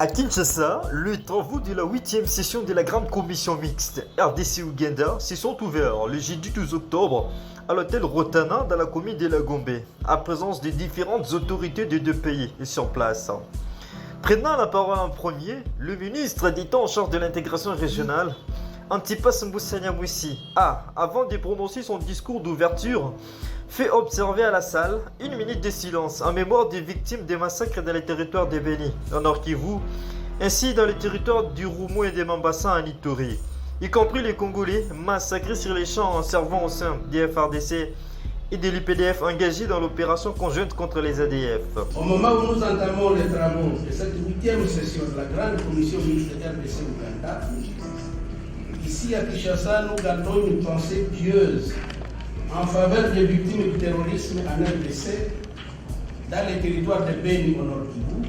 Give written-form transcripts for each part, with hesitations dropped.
À Kinshasa, les travaux de la 8e session de la Grande Commission mixte RDC-Ouganda se sont ouverts le jeudi 12 octobre à l'hôtel Rotana dans la commune de Lagombe, à présence des différentes autorités des deux pays sur place. Prenant la parole en premier, le ministre d'État en charge de l'intégration régionale, Antipas Mboussanya-Moussi, a, avant de prononcer son discours d'ouverture, fait observer à la salle une minute de silence en mémoire des victimes des massacres dans les territoires de Beni, en Nord Kivu, ainsi dans les territoires du Roumou et de Mambasa en Ituri, y compris les Congolais massacrés sur les champs en servant au sein des FRDC et de l'UPDF engagés dans l'opération conjointe contre les ADF. Au moment où nous entamons les travaux de cette 8e session de la Grande Commission mixte RDC-Ouganda, ici à Kinshasa, nous gardons une pensée pieuse en faveur des victimes du terrorisme en RDC, dans les territoires de Beni au Nord Kivu,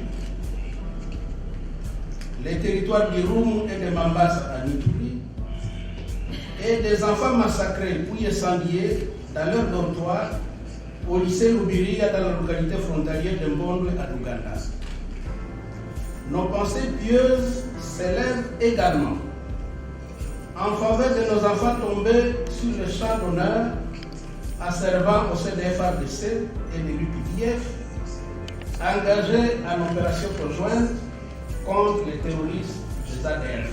les territoires du Roumou et de Mambasa en Ituri, et des enfants massacrés puis incendiés dans leur dortoir au lycée Lubiriga dans la localité frontalière de Mbondwe à Ouganda. Nos pensées pieuses s'élèvent également en faveur de nos enfants tombés sur le champ d'honneur servant au sein des FARDC et de l'UPDF, engagés en opération conjointe contre les terroristes des ADF.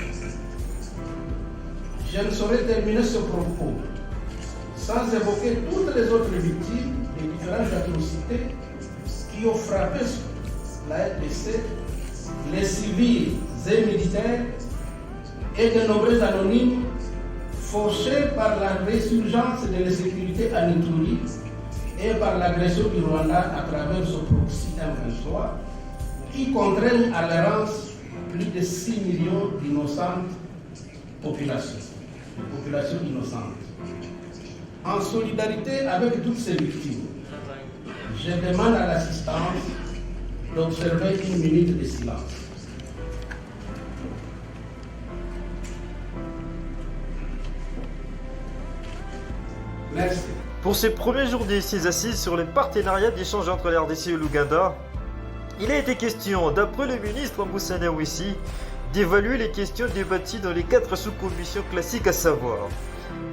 Je ne saurais terminer ce propos sans évoquer toutes les autres victimes des différentes atrocités qui ont frappé la RDC, les civils et militaires et de nombreux anonymes fauchés par la résurgence de l'insécurité en Ituri et par l'agression du Rwanda à travers son proxy M23 qui contraignent à l'errance plus de 6 millions d'innocentes populations innocentes. En solidarité avec toutes ces victimes, je demande à l'assistance d'observer une minute de silence. Merci. Pour ces premiers jours de ces assises sur les partenariats d'échange entre la RDC et l'Ouganda, il a été question, d'après le ministre Mboussanya-Moussi, d'évaluer les questions débattues dans les 4 sous-commissions classiques, à savoir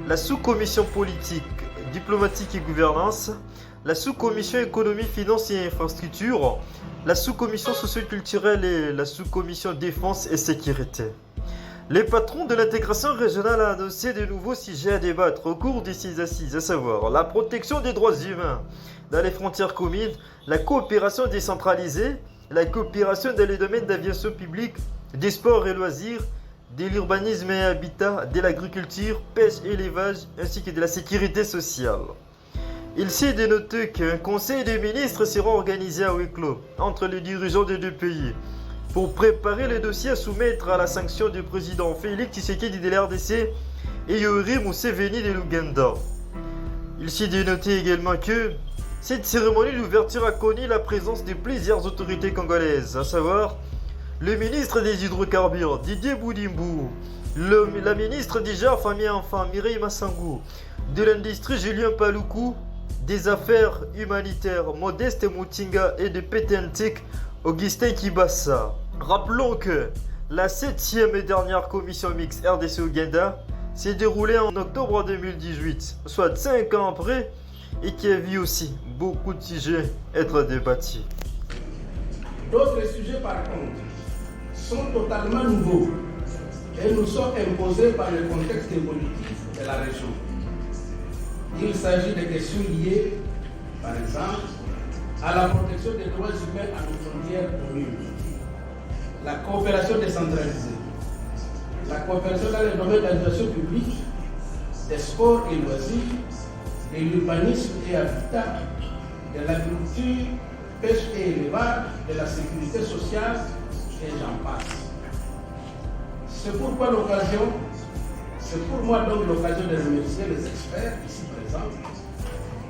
la sous-commission politique, diplomatique et gouvernance, la sous-commission économie, finances et infrastructures, la sous-commission socio-culturelle et la sous-commission défense et sécurité. Les patrons de l'intégration régionale ont annoncé de nouveaux sujets à débattre au cours de ces assises, à savoir la protection des droits humains dans les frontières communes, la coopération décentralisée, la coopération dans les domaines d'aviation publique, des sports et loisirs, de l'urbanisme et habitat, de l'agriculture, pêche et élevage, ainsi que de la sécurité sociale. Il s'est dénoté qu'un conseil des ministres sera organisé à huis clos entre les dirigeants des deux pays pour préparer les dossiers à soumettre à la sanction du président Félix Tshisekedi de l'RDC et Yoweri Museveni de l'Ouganda. Il s'est dénoté également que cette cérémonie d'ouverture a connu la présence de plusieurs autorités congolaises, à savoir le ministre des Hydrocarbures, Didier Boudimbu, la ministre des Genres, Famille et Enfants, Mireille Massangou, de l'industrie, Julien Paluku, des affaires humanitaires, Modeste Moutinga et de PTNTIC, Augustin Kibassa. Rappelons que la 7e et dernière commission mixte RDC-Ouganda s'est déroulée en octobre 2018, soit 5 ans après, et qui a vu aussi beaucoup de sujets être débattus. D'autres sujets, par contre, sont totalement nouveaux et nous sont imposés par le contexte évolutif de la région. Il s'agit de questions liées, par exemple, à la protection des droits humains à nos frontières communes, la coopération décentralisée, la coopération dans les domaines d'administration publique, des sports et loisirs, de l'urbanisme et habitat, de l'agriculture, pêche et élevage, de la sécurité sociale, et j'en passe. C'est pour moi donc l'occasion de remercier les experts ici présents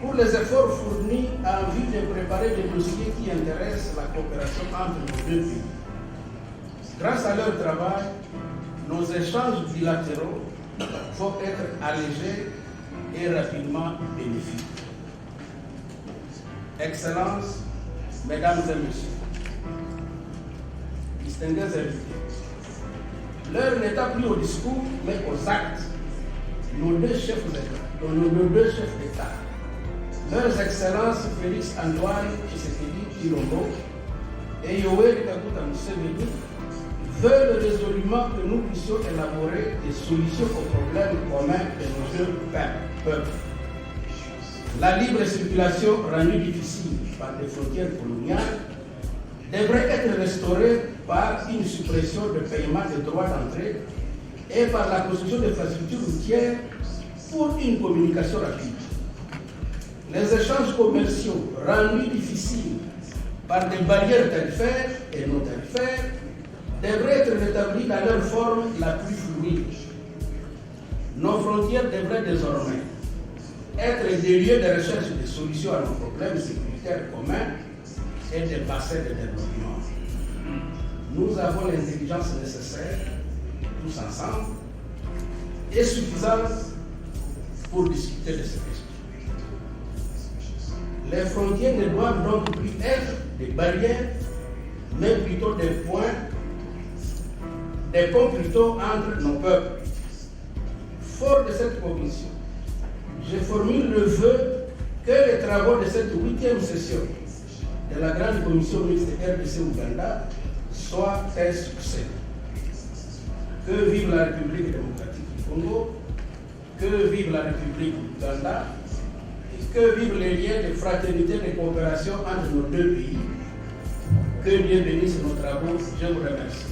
pour les efforts fournis en vue de préparer des dossiers qui intéressent la coopération entre nos deux pays. Grâce à leur travail, nos échanges bilatéraux vont être allégés et rapidement bénéfiques. Excellences, Mesdames et Messieurs, distingués invités, l'heure n'est pas plus au discours, mais aux actes. Nos deux chefs d'État, leurs excellences Félix Antoine Tshisekedi Tshilombo et Yoweri Kaguta Museveni, veulent résolument que nous puissions élaborer des solutions aux problèmes communs de nos deux peuples. La libre circulation rendue difficile par des frontières coloniales devrait être restaurée par une suppression de paiement des droits d'entrée et par la construction d'infrastructures routières pour une communication rapide. Les échanges commerciaux rendus difficiles par des barrières tarifaires et non tarifaires devraient être rétablis dans leur forme la plus fluide. Nos frontières devraient désormais être des lieux de recherche et de solutions à nos problèmes sécuritaires communs et des bassins de développement. Nous avons l'intelligence nécessaire, tous ensemble, et suffisante pour discuter de ces questions. Les frontières ne doivent donc plus être des barrières, mais plutôt des ponts plutôt entre nos peuples. Fort de cette conviction, je formule le vœu que les travaux de cette 8e session de la Grande Commission mixte RDC-Ouganda soient un succès. Que vive la République démocratique du Congo, que vive la République d'Ouganda, et que vivent les liens de fraternité et de coopération entre nos deux pays. Que Dieu bénisse nos travaux. Je vous remercie.